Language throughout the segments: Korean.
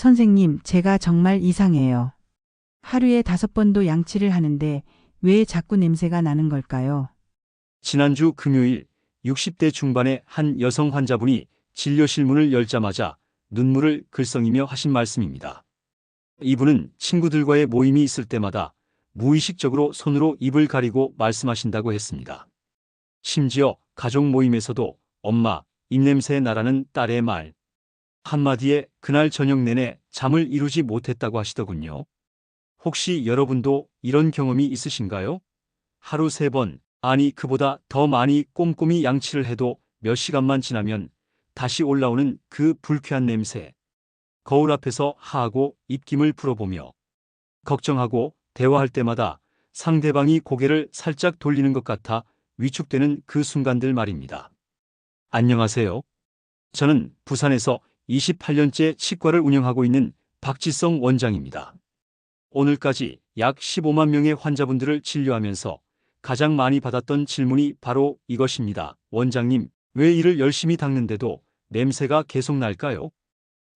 선생님, 제가 정말 이상해요. 하루에 5번도 양치를 하는데 왜 자꾸 냄새가 나는 걸까요? 지난주 금요일 60대 중반의 한 여성 환자분이 진료실 문을 열자마자 눈물을 글썽이며 하신 말씀입니다. 이분은 친구들과의 모임이 있을 때마다 무의식적으로 손으로 입을 가리고 말씀하신다고 했습니다. 심지어 가족 모임에서도 엄마, 입냄새 나라는 딸의 말 한마디에 그날 저녁 내내 잠을 이루지 못했다고 하시더군요. 혹시 여러분도 이런 경험이 있으신가요? 하루 3번, 아니 그보다 더 많이 꼼꼼히 양치를 해도 몇 시간만 지나면 다시 올라오는 그 불쾌한 냄새. 거울 앞에서 하하고 입김을 풀어보며 걱정하고 대화할 때마다 상대방이 고개를 살짝 돌리는 것 같아 위축되는 그 순간들 말입니다. 안녕하세요. 저는 부산에서 28년째 치과를 운영하고 있는 박지성 원장입니다. 오늘까지 약 15만 명의 환자분들을 진료하면서 가장 많이 받았던 질문이 바로 이것입니다. 원장님, 왜 이를 열심히 닦는데도 냄새가 계속 날까요?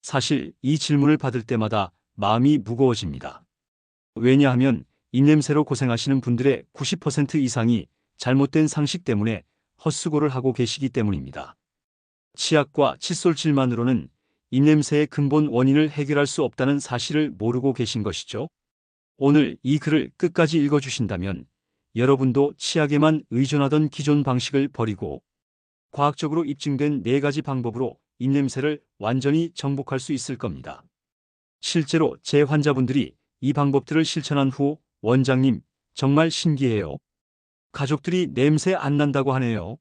사실 이 질문을 받을 때마다 마음이 무거워집니다. 왜냐하면 입냄새로 고생하시는 분들의 90% 이상이 잘못된 상식 때문에 헛수고를 하고 계시기 때문입니다. 치약과 칫솔질만으로는 입냄새의 근본 원인을 해결할 수 없다는 사실을 모르고 계신 것이죠. 오늘 이 글을 끝까지 읽어주신다면 여러분도 치약에만 의존하던 기존 방식을 버리고 과학적으로 입증된 4가지 방법으로 입냄새를 완전히 정복할 수 있을 겁니다. 실제로 제 환자분들이 이 방법들을 실천한 후 원장님, 정말 신기해요. 가족들이 냄새 안 난다고 하네요.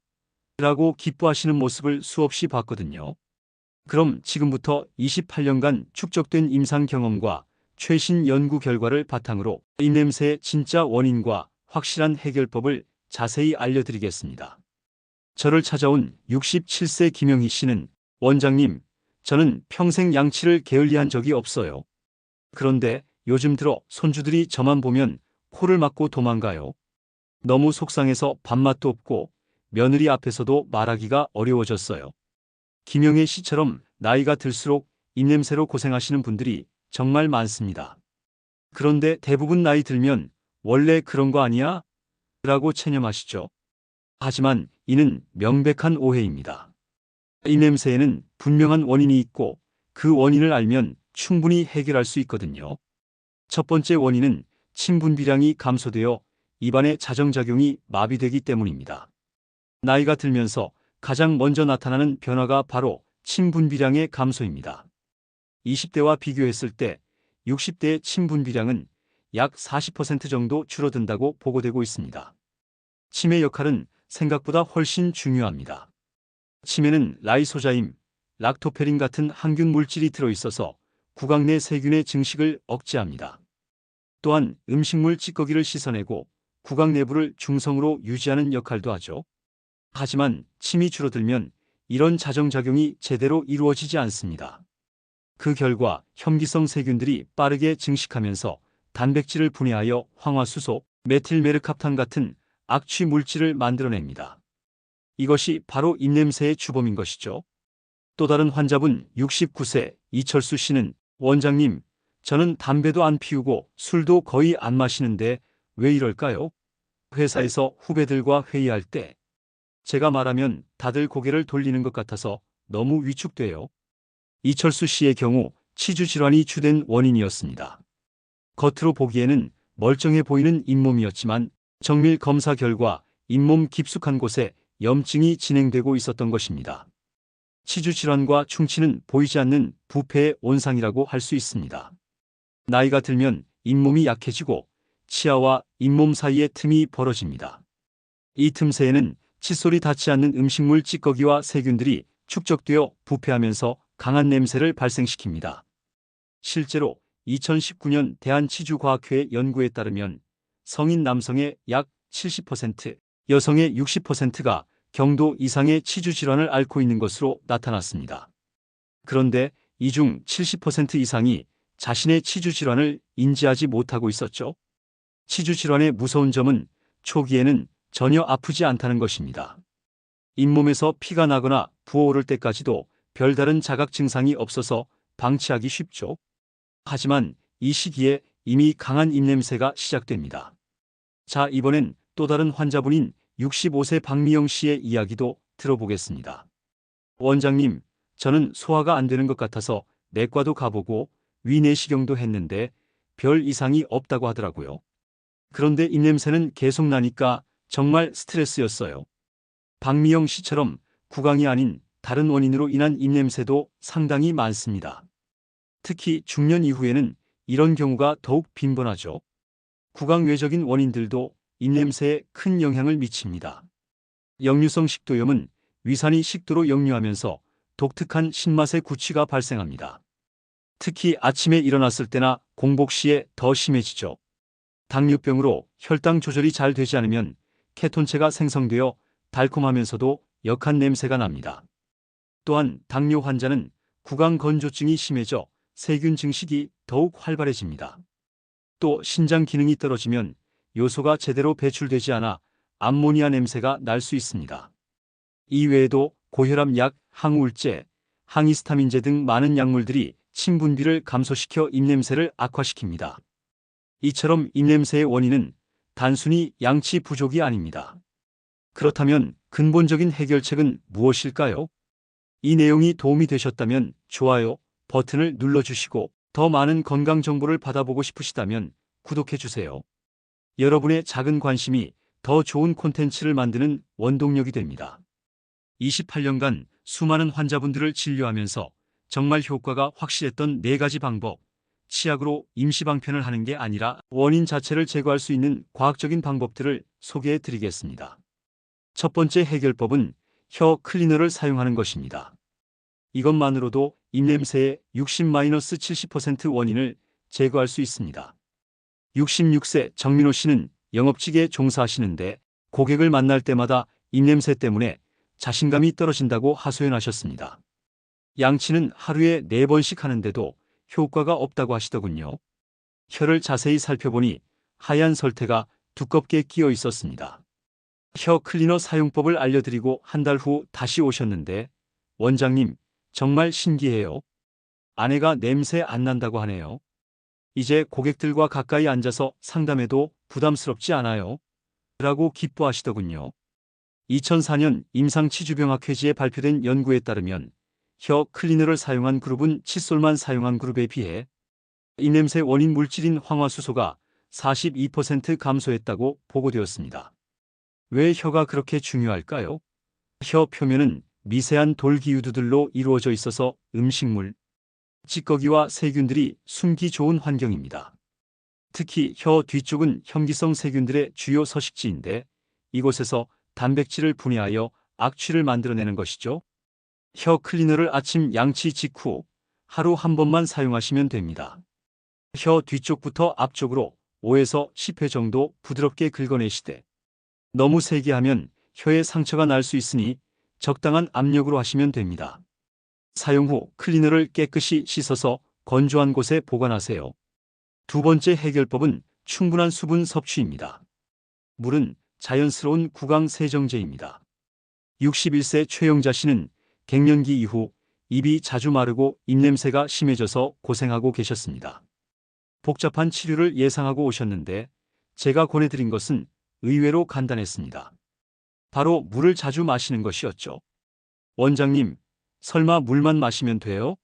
라고 기뻐하시는 모습을 수없이 봤거든요. 그럼 지금부터 28년간 축적된 임상 경험과 최신 연구 결과를 바탕으로 입냄새의 진짜 원인과 확실한 해결법을 자세히 알려드리겠습니다. 저를 찾아온 67세 김영희 씨는 원장님, 저는 평생 양치를 게을리한 적이 없어요. 그런데 요즘 들어 손주들이 저만 보면 코를 막고 도망가요. 너무 속상해서 밥맛도 없고 며느리 앞에서도 말하기가 어려워졌어요. 김영애 씨처럼 나이가 들수록 입냄새로 고생하시는 분들이 정말 많습니다. 그런데 대부분 나이 들면 원래 그런 거 아니야? 라고 체념하시죠. 하지만 이는 명백한 오해입니다. 입냄새에는 분명한 원인이 있고 그 원인을 알면 충분히 해결할 수 있거든요. 첫 번째 원인은 침 분비량이 감소되어 입안의 자정작용이 마비되기 때문입니다. 나이가 들면서 가장 먼저 나타나는 변화가 바로 침 분비량의 감소입니다. 20대와 비교했을 때 60대의 침 분비량은 약 40% 정도 줄어든다고 보고되고 있습니다. 침의 역할은 생각보다 훨씬 중요합니다. 침에는 라이소자임, 락토페린 같은 항균 물질이 들어있어서 구강 내 세균의 증식을 억제합니다. 또한 음식물 찌꺼기를 씻어내고 구강 내부를 중성으로 유지하는 역할도 하죠. 하지만 침이 줄어들면 이런 자정작용이 제대로 이루어지지 않습니다. 그 결과 혐기성 세균들이 빠르게 증식하면서 단백질을 분해하여 황화수소, 메틸메르캅탄 같은 악취 물질을 만들어냅니다. 이것이 바로 입냄새의 주범인 것이죠. 또 다른 환자분 69세 이철수 씨는 원장님, 저는 담배도 안 피우고 술도 거의 안 마시는데 왜 이럴까요? 회사에서 후배들과 회의할 때 제가 말하면 다들 고개를 돌리는 것 같아서 너무 위축돼요. 이철수 씨의 경우 치주 질환이 주된 원인이었습니다. 겉으로 보기에는 멀쩡해 보이는 잇몸이었지만 정밀 검사 결과 잇몸 깊숙한 곳에 염증이 진행되고 있었던 것입니다. 치주 질환과 충치는 보이지 않는 부패의 온상이라고 할 수 있습니다. 나이가 들면 잇몸이 약해지고 치아와 잇몸 사이에 틈이 벌어집니다. 이 틈새에는 칫솔이 닿지 않는 음식물 찌꺼기와 세균들이 축적되어 부패하면서 강한 냄새를 발생시킵니다. 실제로 2019년 대한치주과학회 연구에 따르면 성인 남성의 약 70%, 여성의 60%가 경도 이상의 치주 질환을 앓고 있는 것으로 나타났습니다. 그런데 이 중 70% 이상이 자신의 치주 질환을 인지하지 못하고 있었죠. 치주 질환의 무서운 점은 초기에는 전혀 아프지 않다는 것입니다. 잇몸에서 피가 나거나 부어오를 때까지도 별다른 자각 증상이 없어서 방치하기 쉽죠. 하지만 이 시기에 이미 강한 입냄새가 시작됩니다. 자, 이번엔 또 다른 환자분인 65세 박미영 씨의 이야기도 들어보겠습니다. 원장님, 저는 소화가 안 되는 것 같아서 내과도 가보고 위내시경도 했는데 별 이상이 없다고 하더라고요. 그런데 입냄새는 계속 나니까 정말 스트레스였어요. 박미영 씨처럼 구강이 아닌 다른 원인으로 인한 입냄새도 상당히 많습니다. 특히 중년 이후에는 이런 경우가 더욱 빈번하죠. 구강 외적인 원인들도 입냄새에 큰 영향을 미칩니다. 역류성 식도염은 위산이 식도로 역류하면서 독특한 신맛의 구취가 발생합니다. 특히 아침에 일어났을 때나 공복 시에 더 심해지죠. 당뇨병으로 혈당 조절이 잘 되지 않으면 케톤체가 생성되어 달콤하면서도 역한 냄새가 납니다. 또한 당뇨 환자는 구강 건조증이 심해져 세균 증식이 더욱 활발해집니다. 또 신장 기능이 떨어지면 요소가 제대로 배출되지 않아 암모니아 냄새가 날 수 있습니다. 이외에도 고혈압 약, 항우울제, 항히스타민제 등 많은 약물들이 침 분비를 감소시켜 입냄새를 악화시킵니다. 이처럼 입냄새의 원인은 단순히 양치 부족이 아닙니다. 그렇다면 근본적인 해결책은 무엇일까요? 이 내용이 도움이 되셨다면 좋아요 버튼을 눌러주시고 더 많은 건강 정보를 받아보고 싶으시다면 구독해주세요. 여러분의 작은 관심이 더 좋은 콘텐츠를 만드는 원동력이 됩니다. 28년간 수많은 환자분들을 진료하면서 정말 효과가 확실했던 4가지 방법, 치약으로 임시방편을 하는 게 아니라 원인 자체를 제거할 수 있는 과학적인 방법들을 소개해 드리겠습니다. 첫 번째 해결법은 혀 클리너를 사용하는 것입니다. 이것만으로도 입냄새의 60-70% 원인을 제거할 수 있습니다. 66세 정민호 씨는 영업직에 종사하시는데 고객을 만날 때마다 입냄새 때문에 자신감이 떨어진다고 하소연하셨습니다. 양치는 하루에 4번씩 하는데도 효과가 없다고 하시더군요. 혀를 자세히 살펴보니 하얀 설태가 두껍게 끼어 있었습니다. 혀 클리너 사용법을 알려드리고 한 달 후 다시 오셨는데 원장님, 정말 신기해요. 아내가 냄새 안 난다고 하네요. 이제 고객들과 가까이 앉아서 상담해도 부담스럽지 않아요. 라고 기뻐하시더군요. 2004년 임상치주병학회지에 발표된 연구에 따르면 혀 클리너를 사용한 그룹은 칫솔만 사용한 그룹에 비해 입냄새 원인 물질인 황화수소가 42% 감소했다고 보고되었습니다. 왜 혀가 그렇게 중요할까요? 혀 표면은 미세한 돌기유두들로 이루어져 있어서 음식물, 찌꺼기와 세균들이 숨기 좋은 환경입니다. 특히 혀 뒤쪽은 혐기성 세균들의 주요 서식지인데 이곳에서 단백질을 분해하여 악취를 만들어내는 것이죠. 혀 클리너를 아침 양치 직후 하루 한 번만 사용하시면 됩니다. 혀 뒤쪽부터 앞쪽으로 5에서 10회 정도 부드럽게 긁어내시되 너무 세게 하면 혀에 상처가 날 수 있으니 적당한 압력으로 하시면 됩니다. 사용 후 클리너를 깨끗이 씻어서 건조한 곳에 보관하세요. 두 번째 해결법은 충분한 수분 섭취입니다. 물은 자연스러운 구강 세정제입니다. 61세 최영자 씨는 갱년기 이후 입이 자주 마르고 입냄새가 심해져서 고생하고 계셨습니다. 복잡한 치료를 예상하고 오셨는데 제가 권해드린 것은 의외로 간단했습니다. 바로 물을 자주 마시는 것이었죠. 원장님, 설마 물만 마시면 돼요?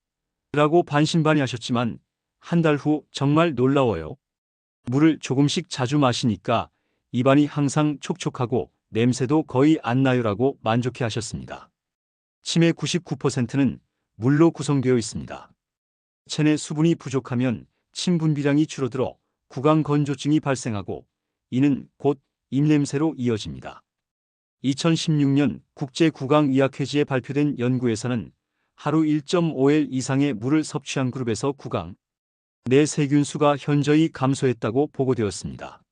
라고 반신반의하셨지만 한 달 후 정말 놀라워요. 물을 조금씩 자주 마시니까 입안이 항상 촉촉하고 냄새도 거의 안 나요라고 만족해 하셨습니다. 침의 99%는 물로 구성되어 있습니다. 체내 수분이 부족하면 침 분비량이 줄어들어 구강 건조증이 발생하고 이는 곧 입냄새로 이어집니다. 2016년 국제구강의학회지에 발표된 연구에서는 하루 1.5L 이상의 물을 섭취한 그룹에서 구강 내 세균수가 현저히 감소했다고 보고되었습니다.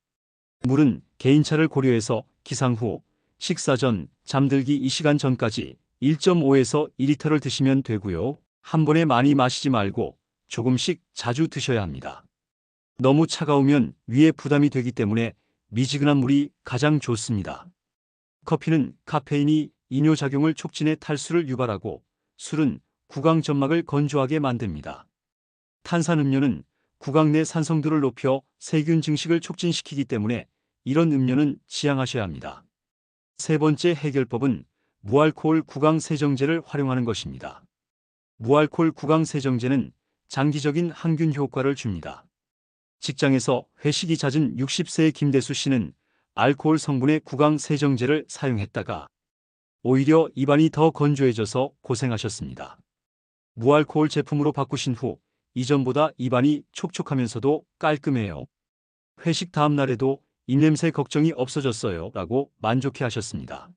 물은 개인차를 고려해서 기상 후, 식사 전, 잠들기 2시간 전까지 1.5에서 2리터를 드시면 되고요. 한 번에 많이 마시지 말고 조금씩 자주 드셔야 합니다. 너무 차가우면 위에 부담이 되기 때문에 미지근한 물이 가장 좋습니다. 커피는 카페인이 이뇨작용을 촉진해 탈수를 유발하고 술은 구강 점막을 건조하게 만듭니다. 탄산음료는 구강 내 산성도를 높여 세균 증식을 촉진시키기 때문에 이런 음료는 지양하셔야 합니다. 세 번째 해결법은 무알코올 구강 세정제를 활용하는 것입니다. 무알코올 구강 세정제는 장기적인 항균 효과를 줍니다. 직장에서 회식이 잦은 60세의 김대수 씨는 알코올 성분의 구강 세정제를 사용했다가 오히려 입안이 더 건조해져서 고생하셨습니다. 무알코올 제품으로 바꾸신 후 이전보다 입안이 촉촉하면서도 깔끔해요. 회식 다음 날에도 입냄새 걱정이 없어졌어요 라고 만족해 하셨습니다.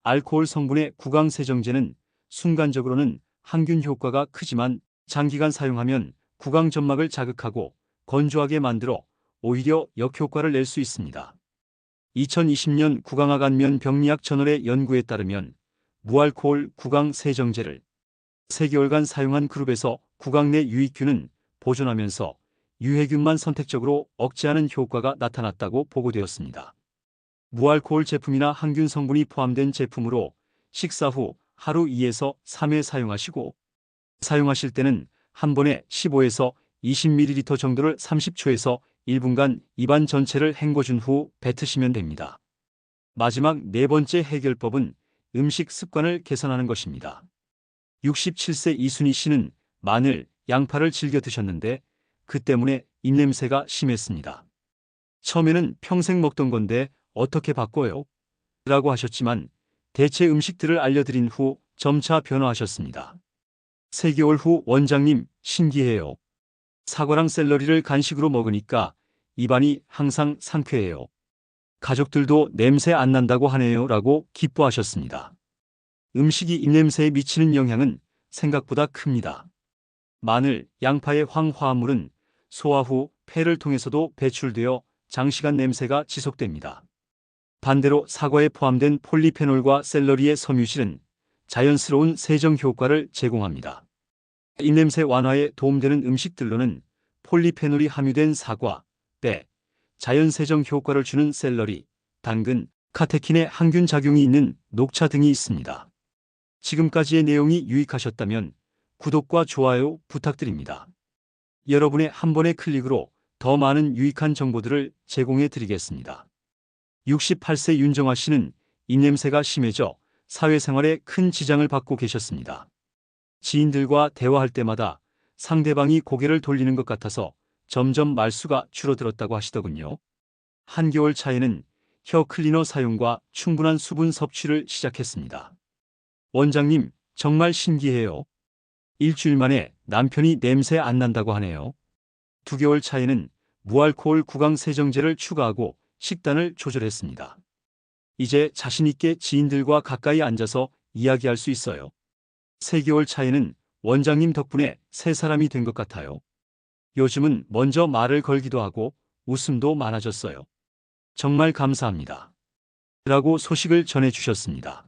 알코올 성분의 구강 세정제는 순간적으로는 항균 효과가 크지만 장기간 사용하면 구강 점막을 자극하고 건조하게 만들어 오히려 역효과를 낼 수 있습니다. 2020년 구강학 안면 병리학 저널의 연구에 따르면 무알코올 구강 세정제를 3개월간 사용한 그룹에서 구강 내 유익균은 보존하면서 유해균만 선택적으로 억제하는 효과가 나타났다고 보고되었습니다. 무알코올 제품이나 항균 성분이 포함된 제품으로 식사 후 하루 2에서 3회 사용하시고 사용하실 때는 한 번에 15에서 20ml 정도를 30초에서 1분간 입안 전체를 헹궈준 후 뱉으시면 됩니다. 마지막 네 번째 해결법은 음식 습관을 개선하는 것입니다. 67세 이순희 씨는 마늘, 양파를 즐겨 드셨는데 그 때문에 입냄새가 심했습니다. 처음에는 평생 먹던 건데 어떻게 바꿔요? 라고 하셨지만 대체 음식들을 알려드린 후 점차 변화하셨습니다. 3개월 후 원장님 신기해요. 사과랑 샐러리를 간식으로 먹으니까 입안이 항상 상쾌해요. 가족들도 냄새 안 난다고 하네요 라고 기뻐하셨습니다. 음식이 입냄새에 미치는 영향은 생각보다 큽니다. 마늘, 양파의 황화합물은 소화 후 폐를 통해서도 배출되어 장시간 냄새가 지속됩니다. 반대로 사과에 포함된 폴리페놀과 샐러리의 섬유질은 자연스러운 세정 효과를 제공합니다. 입냄새 완화에 도움되는 음식들로는 폴리페놀이 함유된 사과, 배, 자연 세정 효과를 주는 샐러리, 당근, 카테킨의 항균 작용이 있는 녹차 등이 있습니다. 지금까지의 내용이 유익하셨다면 구독과 좋아요 부탁드립니다. 여러분의 한 번의 클릭으로 더 많은 유익한 정보들을 제공해 드리겠습니다. 68세 윤정아 씨는 입냄새가 심해져 사회생활에 큰 지장을 받고 계셨습니다. 지인들과 대화할 때마다 상대방이 고개를 돌리는 것 같아서 점점 말수가 줄어들었다고 하시더군요. 한겨울 차에는 혀 클리너 사용과 충분한 수분 섭취를 시작했습니다. 원장님, 정말 신기해요. 일주일 만에 남편이 냄새 안 난다고 하네요. 2개월 차에는 무알코올 구강 세정제를 추가하고 식단을 조절했습니다. 이제 자신있게 지인들과 가까이 앉아서 이야기할 수 있어요. 3개월 차에는 원장님 덕분에 새 사람이 된 것 같아요. 요즘은 먼저 말을 걸기도 하고 웃음도 많아졌어요. 정말 감사합니다. 라고 소식을 전해주셨습니다.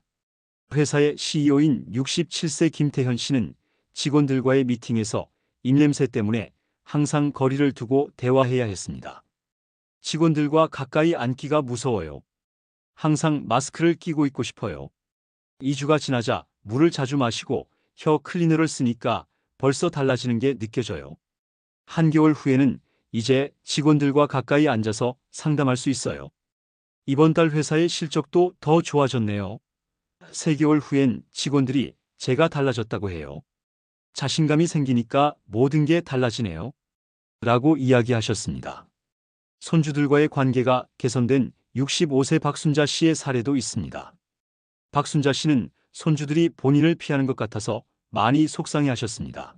회사의 CEO인 67세 김태현 씨는 직원들과의 미팅에서 입냄새 때문에 항상 거리를 두고 대화해야 했습니다. 직원들과 가까이 앉기가 무서워요. 항상 마스크를 끼고 있고 싶어요. 2주가 지나자 물을 자주 마시고 혀 클리너를 쓰니까 벌써 달라지는 게 느껴져요. 한겨울 후에는 이제 직원들과 가까이 앉아서 상담할 수 있어요. 이번 달 회사의 실적도 더 좋아졌네요. 3개월 후엔 직원들이 제가 달라졌다고 해요. 자신감이 생기니까 모든 게 달라지네요. 라고 이야기하셨습니다. 손주들과의 관계가 개선된 65세 박순자 씨의 사례도 있습니다. 박순자 씨는 손주들이 본인을 피하는 것 같아서 많이 속상해하셨습니다.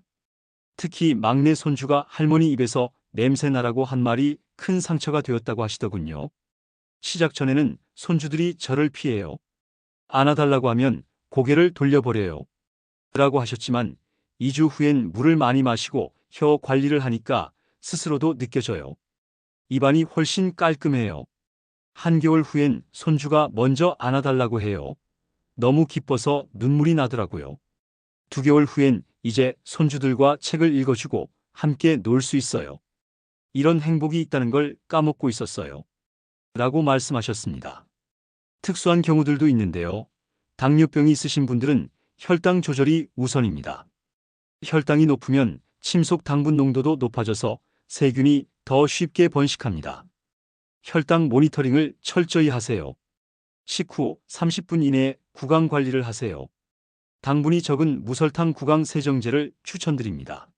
특히 막내 손주가 할머니 입에서 냄새나라고 한 말이 큰 상처가 되었다고 하시더군요. 시작 전에는 손주들이 저를 피해요. 안아달라고 하면 고개를 돌려버려요. 라고 하셨지만 2주 후엔 물을 많이 마시고 혀 관리를 하니까 스스로도 느껴져요. 입안이 훨씬 깔끔해요. 한겨울 후엔 손주가 먼저 안아달라고 해요. 너무 기뻐서 눈물이 나더라고요. 2개월 후엔 이제 손주들과 책을 읽어주고 함께 놀 수 있어요. 이런 행복이 있다는 걸 까먹고 있었어요. 라고 말씀하셨습니다. 특수한 경우들도 있는데요. 당뇨병이 있으신 분들은 혈당 조절이 우선입니다. 혈당이 높으면 침속 당분 농도도 높아져서 세균이 더 쉽게 번식합니다. 혈당 모니터링을 철저히 하세요. 식후 30분 이내에 구강 관리를 하세요. 당분이 적은 무설탕 구강 세정제를 추천드립니다.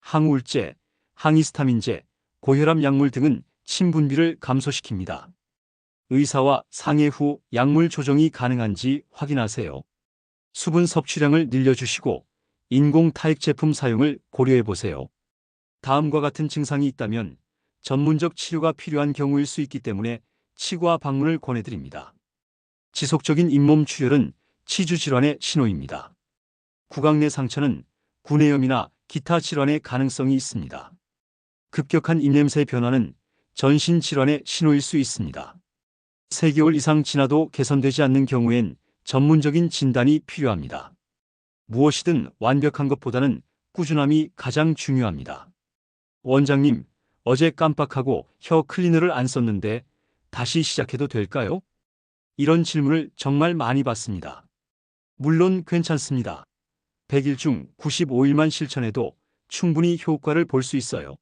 항우울제, 항히스타민제, 고혈압 약물 등은 침 분비를 감소시킵니다. 의사와 상의 후 약물 조정이 가능한지 확인하세요. 수분 섭취량을 늘려주시고 인공 타액 제품 사용을 고려해 보세요. 다음과 같은 증상이 있다면 전문적 치료가 필요한 경우일 수 있기 때문에 치과 방문을 권해드립니다. 지속적인 잇몸 출혈은 치주 질환의 신호입니다. 구강 내 상처는 구내염이나 기타 질환의 가능성이 있습니다. 급격한 입냄새 변화는 전신 질환의 신호일 수 있습니다. 3개월 이상 지나도 개선되지 않는 경우엔 전문적인 진단이 필요합니다. 무엇이든 완벽한 것보다는 꾸준함이 가장 중요합니다. 원장님, 어제 깜빡하고 혀 클리너를 안 썼는데 다시 시작해도 될까요? 이런 질문을 정말 많이 받습니다. 물론 괜찮습니다. 100일 중 95일만 실천해도 충분히 효과를 볼 수 있어요.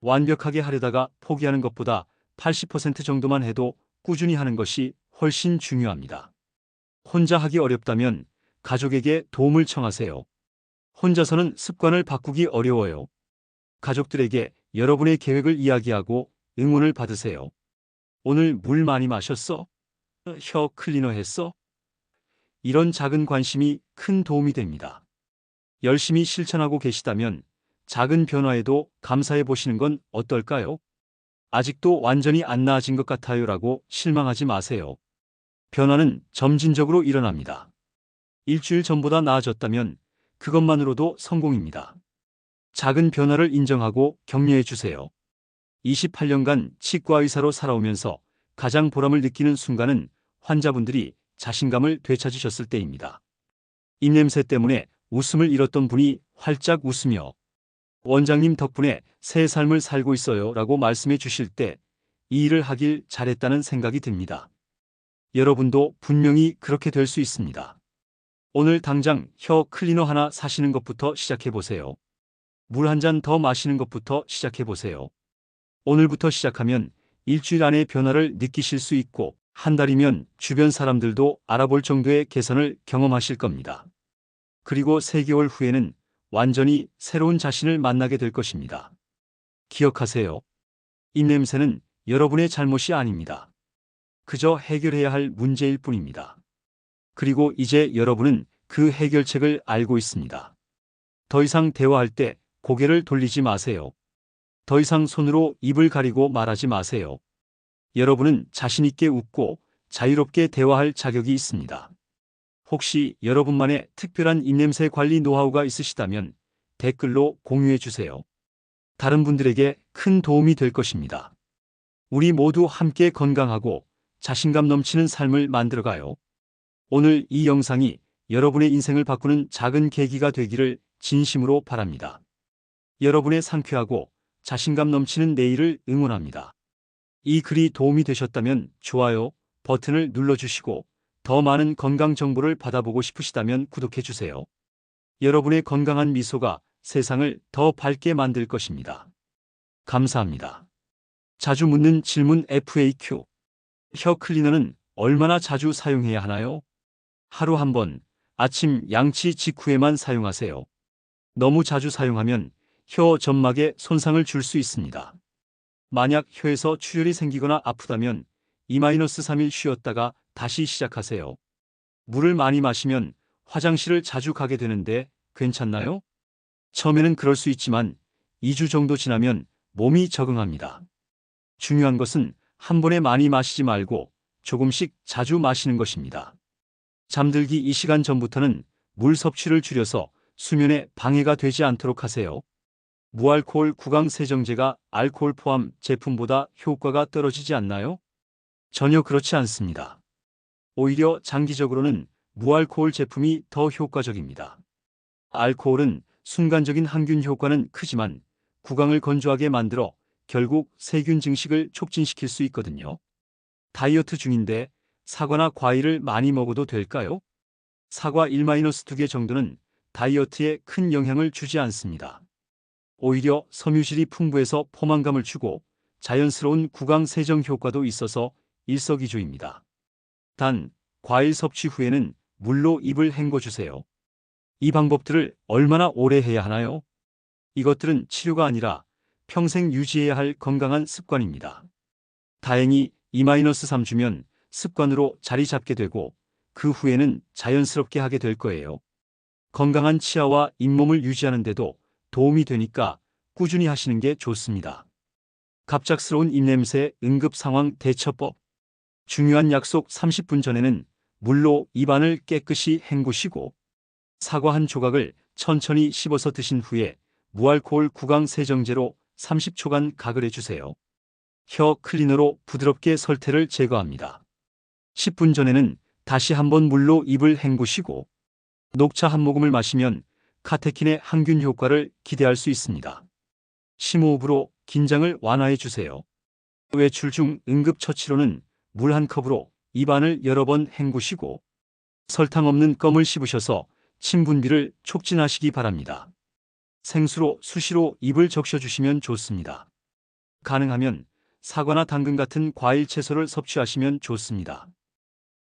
완벽하게 하려다가 포기하는 것보다 80% 정도만 해도 꾸준히 하는 것이 훨씬 중요합니다. 혼자 하기 어렵다면 가족에게 도움을 청하세요. 혼자서는 습관을 바꾸기 어려워요. 가족들에게 여러분의 계획을 이야기하고 응원을 받으세요. 오늘 물 많이 마셨어? 혀 클리너 했어? 이런 작은 관심이 큰 도움이 됩니다. 열심히 실천하고 계시다면 작은 변화에도 감사해 보시는 건 어떨까요? 아직도 완전히 안 나아진 것 같아요라고 실망하지 마세요. 변화는 점진적으로 일어납니다. 일주일 전보다 나아졌다면 그것만으로도 성공입니다. 작은 변화를 인정하고 격려해 주세요. 28년간 치과 의사로 살아오면서 가장 보람을 느끼는 순간은 환자분들이 자신감을 되찾으셨을 때입니다. 입냄새 때문에 웃음을 잃었던 분이 활짝 웃으며 원장님 덕분에 새 삶을 살고 있어요 라고 말씀해 주실 때 이 일을 하길 잘했다는 생각이 듭니다. 여러분도 분명히 그렇게 될 수 있습니다. 오늘 당장 혀 클리너 하나 사시는 것부터 시작해 보세요. 물 한 잔 더 마시는 것부터 시작해 보세요. 오늘부터 시작하면 일주일 안에 변화를 느끼실 수 있고 한 달이면 주변 사람들도 알아볼 정도의 개선을 경험하실 겁니다. 그리고 3개월 후에는 완전히 새로운 자신을 만나게 될 것입니다. 기억하세요. 입냄새는 여러분의 잘못이 아닙니다. 그저 해결해야 할 문제일 뿐입니다. 그리고 이제 여러분은 그 해결책을 알고 있습니다. 더 이상 대화할 때 고개를 돌리지 마세요. 더 이상 손으로 입을 가리고 말하지 마세요. 여러분은 자신 있게 웃고 자유롭게 대화할 자격이 있습니다. 혹시 여러분만의 특별한 입냄새 관리 노하우가 있으시다면 댓글로 공유해 주세요. 다른 분들에게 큰 도움이 될 것입니다. 우리 모두 함께 건강하고 자신감 넘치는 삶을 만들어가요. 오늘 이 영상이 여러분의 인생을 바꾸는 작은 계기가 되기를 진심으로 바랍니다. 여러분의 상쾌하고 자신감 넘치는 내일을 응원합니다. 이 글이 도움이 되셨다면 좋아요 버튼을 눌러주시고 더 많은 건강 정보를 받아보고 싶으시다면 구독해주세요. 여러분의 건강한 미소가 세상을 더 밝게 만들 것입니다. 감사합니다. 자주 묻는 질문 FAQ. 혀 클리너는 얼마나 자주 사용해야 하나요? 하루 한 번, 아침 양치 직후에만 사용하세요. 너무 자주 사용하면 혀 점막에 손상을 줄 수 있습니다. 만약 혀에서 출혈이 생기거나 아프다면 2-3일 쉬었다가 다시 시작하세요. 물을 많이 마시면 화장실을 자주 가게 되는데 괜찮나요? 처음에는 그럴 수 있지만 2주 정도 지나면 몸이 적응합니다. 중요한 것은 한 번에 많이 마시지 말고 조금씩 자주 마시는 것입니다. 잠들기 2시간 전부터는 물 섭취를 줄여서 수면에 방해가 되지 않도록 하세요. 무알코올 구강 세정제가 알코올 포함 제품보다 효과가 떨어지지 않나요? 전혀 그렇지 않습니다. 오히려 장기적으로는 무알코올 제품이 더 효과적입니다. 알코올은 순간적인 항균 효과는 크지만 구강을 건조하게 만들어 결국 세균 증식을 촉진시킬 수 있거든요. 다이어트 중인데 사과나 과일을 많이 먹어도 될까요? 사과 1-2개 정도는 다이어트에 큰 영향을 주지 않습니다. 오히려 섬유질이 풍부해서 포만감을 주고 자연스러운 구강 세정 효과도 있어서 일석이조입니다. 단, 과일 섭취 후에는 물로 입을 헹궈주세요. 이 방법들을 얼마나 오래 해야 하나요? 이것들은 치료가 아니라 평생 유지해야 할 건강한 습관입니다. 다행히 2-3주면 습관으로 자리 잡게 되고 그 후에는 자연스럽게 하게 될 거예요. 건강한 치아와 잇몸을 유지하는 데도 도움이 되니까 꾸준히 하시는 게 좋습니다. 갑작스러운 입냄새 응급 상황 대처법. 중요한 약속 30분 전에는 물로 입안을 깨끗이 헹구시고 사과 한 조각을 천천히 씹어서 드신 후에 무알코올 구강 세정제로 30초간 가글해 주세요. 혀 클리너로 부드럽게 설태를 제거합니다. 10분 전에는 다시 한번 물로 입을 헹구시고 녹차 한 모금을 마시면 카테킨의 항균 효과를 기대할 수 있습니다. 심호흡으로 긴장을 완화해 주세요. 외출 중 응급처치로는 물 한 컵으로 입안을 여러 번 헹구시고 설탕 없는 껌을 씹으셔서 침 분비를 촉진하시기 바랍니다. 생수로 수시로 입을 적셔주시면 좋습니다. 가능하면 사과나 당근 같은 과일 채소를 섭취하시면 좋습니다.